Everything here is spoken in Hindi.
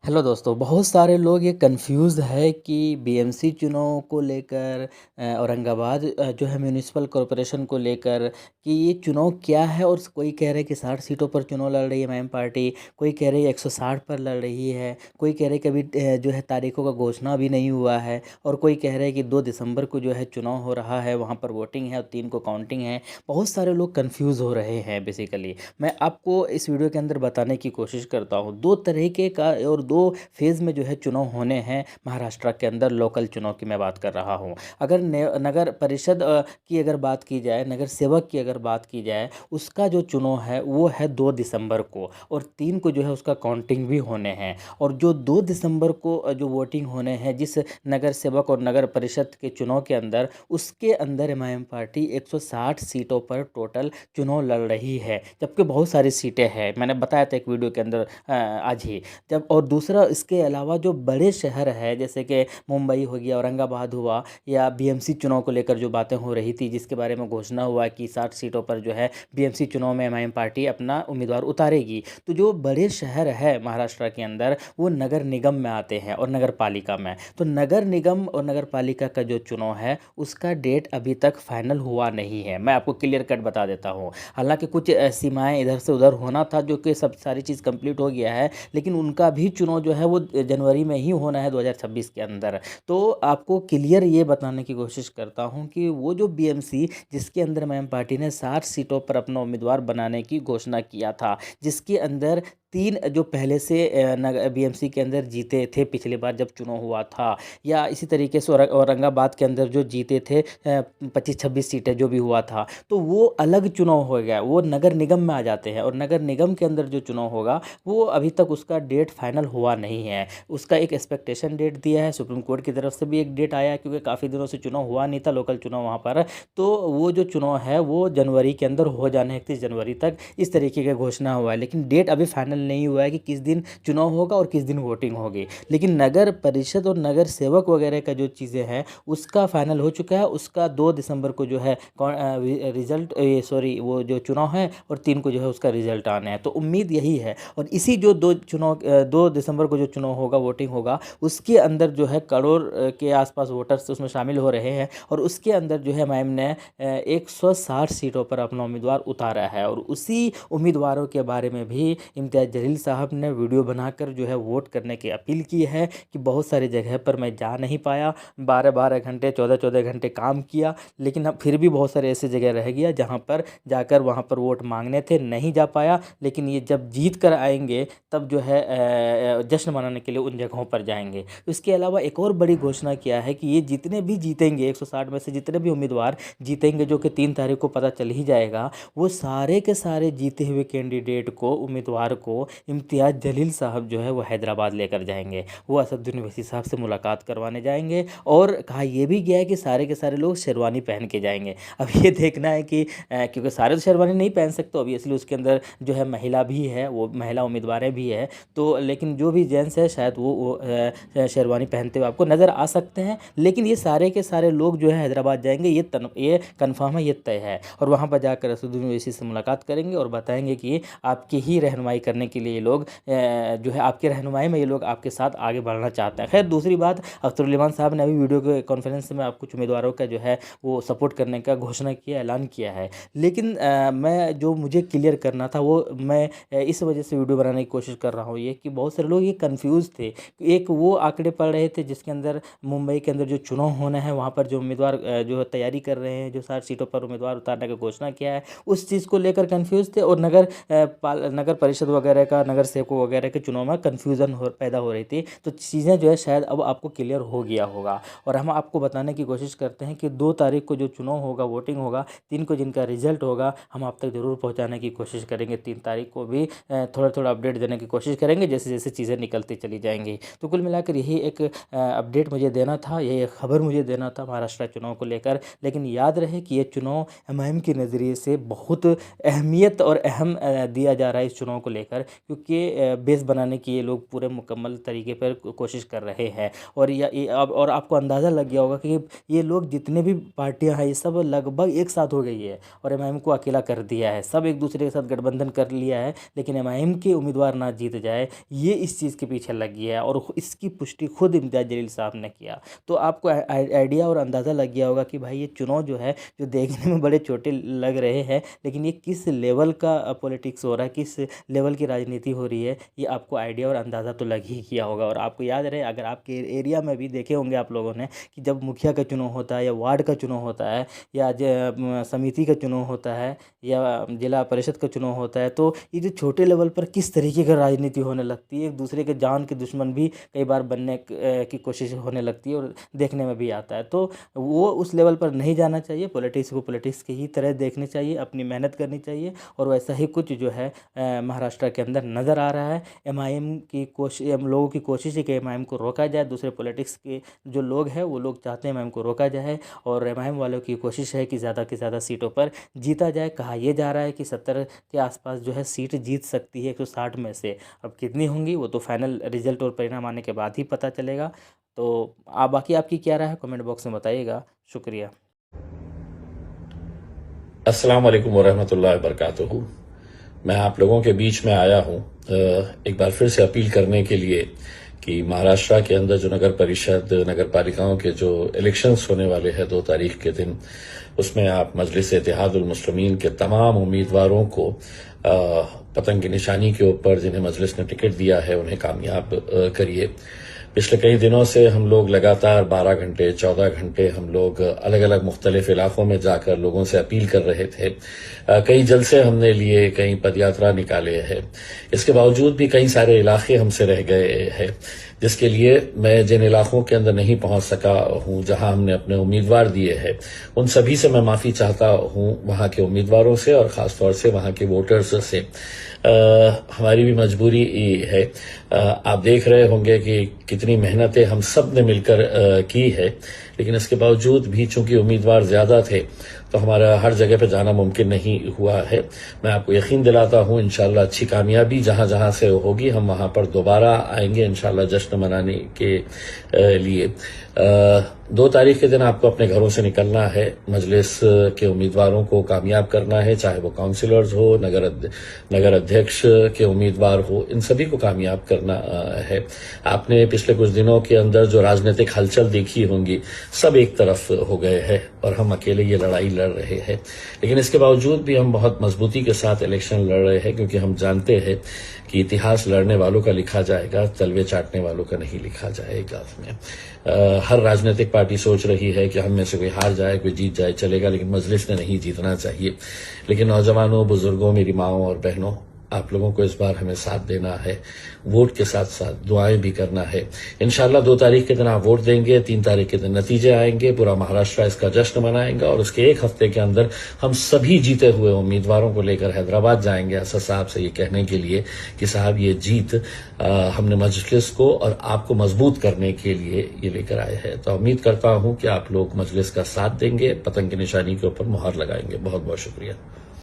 हेलो दोस्तों, बहुत सारे लोग ये कन्फ्यूज़ है कि बीएमसी चुनाव को लेकर औरंगाबाद जो है म्युनिसिपल कॉर्पोरेशन को लेकर कि ये चुनाव क्या है। और कोई कह रहे हैं कि 60 सीटों पर चुनाव लड़ रही है एमआईएम पार्टी, कोई कह रही है 160 पर लड़ रही है, कोई कह रहे हैं कि अभी जो है तारीखों का घोषणा भी नहीं हुआ है, और कोई कह रहे हैं कि 2 दिसंबर को जो है चुनाव हो रहा है, वहाँ पर वोटिंग है और 3 को काउंटिंग है। बहुत सारे लोग कन्फ्यूज़ हो रहे हैं बेसिकली। मैं आपको इस वीडियो के अंदर बताने की कोशिश करता हूँ। 2 तरीके का और 2 फेज़ में जो है चुनाव होने हैं महाराष्ट्र के अंदर। लोकल चुनाव की मैं बात कर रहा हूँ। अगर नगर परिषद की अगर बात की जाए, नगर सेवक की अगर बात की जाए, उसका जो चुनाव है वो है 2 दिसंबर को, और 3 को जो है उसका काउंटिंग भी होने हैं। और जो 2 दिसंबर को जो वोटिंग होने हैं जिस नगर सेवक और नगर परिषद के चुनाव के अंदर, उसके अंदर एमआईएम पार्टी 160 सीटों पर टोटल चुनाव लड़ रही है, जबकि बहुत सारी सीटें हैं। मैंने बताया था एक वीडियो के अंदर आज ही। जब और दूसरा इसके अलावा जो बड़े शहर है जैसे कि मुंबई हो गया, औरंगाबाद हुआ, या बीएमसी चुनाव को लेकर जो बातें हो रही थी, जिसके बारे में घोषणा हुआ कि 60 सीटों पर जो है बीएमसी चुनाव में एमआईएम पार्टी अपना उम्मीदवार उतारेगी। तो जो बड़े शहर है महाराष्ट्र के अंदर वो नगर निगम में आते हैं और नगर पालिका में। तो नगर निगम और नगर पालिका का जो चुनाव है उसका डेट अभी तक फाइनल हुआ नहीं है। मैं आपको क्लियर कट बता देता हूँ। हालांकि कुछ सीमाएं इधर से उधर होना था, जो कि सब सारी चीज़ कंप्लीट हो गया है, लेकिन उनका भी चुनाव जो है वो जनवरी में ही होना है 2026 के अंदर। तो आपको क्लियर ये बताने की कोशिश करता हूँ कि वो जो बीएमसी जिसके अंदर एमआईएम पार्टी ने 60 सीटों पर अपना उम्मीदवार बनाने की घोषणा किया था, जिसके अंदर 3 जो पहले से बीएमसी के अंदर जीते थे पिछली बार जब चुनाव हुआ था, या इसी तरीके से औरंगाबाद के अंदर जो जीते थे 25-26 सीटें जो भी हुआ था, तो वो अलग चुनाव हो गया, वो नगर निगम में आ जाते हैं। और नगर निगम के अंदर जो चुनाव होगा वो अभी तक उसका डेट फाइनल हुआ नहीं है। उसका एक एक्सपेक्टेशन डेट दिया है, सुप्रीम कोर्ट की तरफ से भी एक डेट आया है, क्योंकि काफ़ी दिनों से चुनाव हुआ नहीं था लोकल चुनाव वहाँ पर। तो वो जो चुनाव है वो जनवरी के अंदर हो जाने 31 जनवरी तक, इस तरीके का घोषणा हुआ है। लेकिन डेट अभी फाइनल नहीं हुआ है कि किस दिन चुनाव होगा और किस दिन वोटिंग होगी। लेकिन नगर परिषद और नगर सेवक वगैरह का जो चीज़ें हैं उसका फाइनल हो चुका है। उसका 2 दिसंबर को जो है रिजल्ट, सॉरी, वो जो चुनाव है, और 3 को जो है उसका रिजल्ट आना है। तो उम्मीद यही है। और इसी जो 2 दिसंबर को जो चुनाव होगा, वोटिंग होगा, उसके अंदर जो है करोड़ के आसपास वोटर्स उसमें शामिल हो रहे हैं। और उसके अंदर जो है एमआईएम ने 160 सीटों पर अपना उम्मीदवार उतारा है। और उसी उम्मीदवारों के बारे में भी इम्तियाज़ जलील साहब ने वीडियो बनाकर जो है वोट करने की अपील की है कि बहुत सारी जगह पर मैं जा नहीं पाया, 12-12 घंटे, 14-14 घंटे काम किया, लेकिन अब फिर भी बहुत सारे ऐसे जगह रह गया जहाँ पर जाकर वहाँ पर वोट मांगने थे, नहीं जा पाया। लेकिन ये जब जीत कर आएंगे तब जो है जश्न मनाने के लिए उन जगहों पर जाएंगे। इसके अलावा एक और बड़ी घोषणा किया है कि ये जितने भी जीतेंगे, 160 में से जितने भी उम्मीदवार जीतेंगे, जो कि 3 तारीख को पता चल ही जाएगा, वो सारे के सारे जीते हुए कैंडिडेट को, उम्मीदवार को, इम्तियाज़ जलील साहब जो है वो हैदराबाद लेकर जाएंगे। वो असदुद्दीन ओवैसी साहब से मुलाकात करवाने जाएंगे। और कहा यह भी गया है कि सारे के सारे लोग शेरवानी पहन के जाएंगे। अब ये देखना है कि क्योंकि सारे तो शेरवानी नहीं पहन सकते ऑब्वियसली, उसके अंदर जो है महिला भी है, वो महिला उम्मीदवारें भी है। तो लेकिन जो भी जेंट्स है शायद वो शेरवानी पहनते हुए आपको नज़र आ सकते हैं। लेकिन ये सारे के सारे लोग जो है हैदराबाद जाएंगे, ये कन्फर्म है, ये तय है। और वहाँ पर जाकर असदुद्दीन ओवैसी से मुलाकात करेंगे और बताएंगे कि आपकी ही रहनुमाई करने के लिए ये लोग जो है, आपकी रहनुमाई में ये लोग आपके साथ आगे बढ़ना चाहते हैं। खैर, दूसरी बात, अख्तरुल साहब ने अभी वीडियो के कॉन्फ्रेंस में आप कुछ उम्मीदवारों का जो है वो सपोर्ट करने का घोषणा किया, ऐलान किया है। लेकिन मैं जो मुझे क्लियर करना था वो मैं इस वजह से वीडियो बनाने की कोशिश कर रहा हूँ, ये कि बहुत सारे लोग ये कंफ्यूज थे। एक वो आंकड़े पढ़ रहे थे जिसके अंदर मुंबई के अंदर जो चुनाव होना है वहाँ पर जो उम्मीदवार जो तैयारी कर रहे हैं, जो 60 सीटों पर उम्मीदवार उतारने का घोषणा किया है, उस चीज़ को लेकर कंफ्यूज थे। और नगर परिषद वगैरह का, नगर सेवकों वगैरह के चुनाव में कन्फ्यूज़न पैदा हो रही थी। तो चीज़ें जो है शायद अब आपको क्लियर हो गया होगा। और हम आपको बताने की कोशिश करते हैं कि 2 तारीख को जो चुनाव होगा, वोटिंग होगा, 3 को जिनका रिजल्ट होगा, हम आप तक ज़रूर पहुंचाने की कोशिश करेंगे। 3 तारीख को भी थोड़ा थोड़ा अपडेट देने की कोशिश करेंगे जैसे जैसे चीज़ें निकलती चली जाएंगी। तो कुल मिलाकर यही एक अपडेट मुझे देना था, यही एक खबर मुझे देना था महाराष्ट्र चुनाव को लेकर। लेकिन याद रहे कि ये चुनाव एमआईएम के नज़रिए से बहुत अहमियत और अहम दिया जा रहा है इस चुनाव को लेकर, क्योंकि बेस बनाने की ये लोग पूरे मुकम्मल तरीके पर कोशिश कर रहे हैं। और ये अब और आपको अंदाज़ा लग गया होगा कि ये लोग जितने भी पार्टियां हैं ये सब लगभग एक साथ हो गई है और एमआईएम को अकेला कर दिया है। सब एक दूसरे के साथ गठबंधन कर लिया है, लेकिन एमआईएम के उम्मीदवार ना जीत जाए, ये इस चीज़ के पीछे लग गया है और इसकी पुष्टि खुद इम्तियाज़ जलील साहब ने किया। तो आपको आइडिया और अंदाज़ा लग गया होगा कि भाई ये चुनाव जो है, जो देखने में बड़े छोटे लग रहे हैं, लेकिन ये किस लेवल का पॉलिटिक्स हो रहा है, किस लेवल की राजनीति हो रही है, ये आपको आइडिया और अंदाज़ा तो लग ही किया होगा। और आपको याद रहे, अगर आपके एरिया में भी देखे होंगे आप लोगों ने कि जब मुखिया का चुनाव होता है या वार्ड का चुनाव होता है या समिति का चुनाव होता है या जिला परिषद का चुनाव होता है, तो ये जो छोटे लेवल पर किस तरीके की राजनीति होने लगती है, एक दूसरे के जान के दुश्मन भी कई बार बनने की कोशिश होने लगती है और देखने में भी आता है। तो वो उस लेवल पर नहीं जाना चाहिए, पॉलिटिक्स को पॉलिटिक्स की ही तरह देखनी चाहिए, अपनी मेहनत करनी चाहिए। और वैसा ही कुछ जो है महाराष्ट्र के अंदर नज़र आ रहा है। एमआईएम की कोशिश, लोगों की कोशिश है कि एमआईएम को रोका जाए। दूसरे पॉलिटिक्स के जो लोग हैं वो लोग चाहते हैं एमआईएम को रोका जाए और एमआईएम वालों की कोशिश है कि ज़्यादा से ज़्यादा सीटों पर जीता जाए। कहा यह जा रहा है कि 70 के आसपास जो है सीट जीत सकती है 160 में से। अब कितनी होंगी वो तो फाइनल रिजल्ट और परिणाम आने के बाद ही पता चलेगा। तो आप बाकी आपकी क्या राय है कमेंट बॉक्स में बताइएगा। शुक्रिया। अस्सलाम वालेकुम वरहमतुल्लाहि वबरकातुहू। मैं आप लोगों के बीच में आया हूं एक बार फिर से अपील करने के लिए कि महाराष्ट्र के अंदर जो नगर परिषद, नगर पालिकाओं के जो इलेक्शंस होने वाले हैं 2 तारीख के दिन, उसमें आप मजलिस इत्तेहादुल मुस्लिमीन के तमाम उम्मीदवारों को पतंग की निशानी के ऊपर जिन्हें मजलिस ने टिकट दिया है उन्हें कामयाब करिए। पिछले कई दिनों से हम लोग लगातार 12 घंटे 14 घंटे हम लोग अलग अलग मुख्तलिफ इलाकों में जाकर लोगों से अपील कर रहे थे। कई जलसे हमने लिए, कई पदयात्रा निकाले हैं। इसके बावजूद भी कई सारे इलाके हमसे रह गए हैं, जिसके लिए मैं जिन इलाकों के अंदर नहीं पहुंच सका हूं, जहां हमने अपने उम्मीदवार दिए हैं, उन सभी से मैं माफी चाहता हूं, वहां के उम्मीदवारों से और खासतौर से वहां के वोटर्स से। हमारी भी मजबूरी है। आप देख रहे होंगे कि कितनी मेहनतें हम सब ने मिलकर की है, लेकिन इसके बावजूद भी चूंकि उम्मीदवार ज्यादा थे तो हमारा हर जगह पे जाना मुमकिन नहीं हुआ है। मैं आपको यकीन दिलाता हूं इंशाल्लाह अच्छी कामयाबी जहां जहां से होगी हम वहां पर दोबारा आएंगे इंशाल्लाह जश्न मनाने के लिए। 2 तारीख के दिन आपको अपने घरों से निकलना है, मजलिस के उम्मीदवारों को कामयाब करना है, चाहे वो काउंसिलर्स हो, नगर अध्यक्ष के उम्मीदवार हो, इन सभी को कामयाब करना है। आपने पिछले कुछ दिनों के अंदर जो राजनीतिक हलचल देखी होंगी, सब एक तरफ हो गए हैं और हम अकेले ये लड़ाई लड़ रहे हैं। लेकिन इसके बावजूद भी हम बहुत मजबूती के साथ इलेक्शन लड़ रहे हैं, क्योंकि हम जानते हैं कि इतिहास लड़ने वालों का लिखा जाएगा, तलवे चाटने वालों का नहीं लिखा जाएगा। उसमें हर राजनीतिक पार्टी सोच रही है कि हम में से कोई हार जाए, कोई जीत जाए चलेगा, लेकिन मजलिस ने नहीं जीतना चाहिए। लेकिन नौजवानों, बुजुर्गों, मेरी माओं और बहनों, आप लोगों को इस बार हमें साथ देना है, वोट के साथ साथ दुआएं भी करना है। इंशाल्लाह 2 तारीख के दिन आप वोट देंगे, 3 तारीख के दिन नतीजे आएंगे, पूरा महाराष्ट्र इसका जश्न मनाएगा और उसके 1 हफ्ते के अंदर हम सभी जीते हुए उम्मीदवारों को लेकर हैदराबाद जाएंगे असद साहब से ये कहने के लिए कि साहब ये जीत हमने मजलिस को और आपको मजबूत करने के लिए ये लेकर आए हैं। तो उम्मीद करता हूं कि आप लोग मजलिस का साथ देंगे, पतंग की निशानी के ऊपर मुहर लगाएंगे। बहुत बहुत शुक्रिया।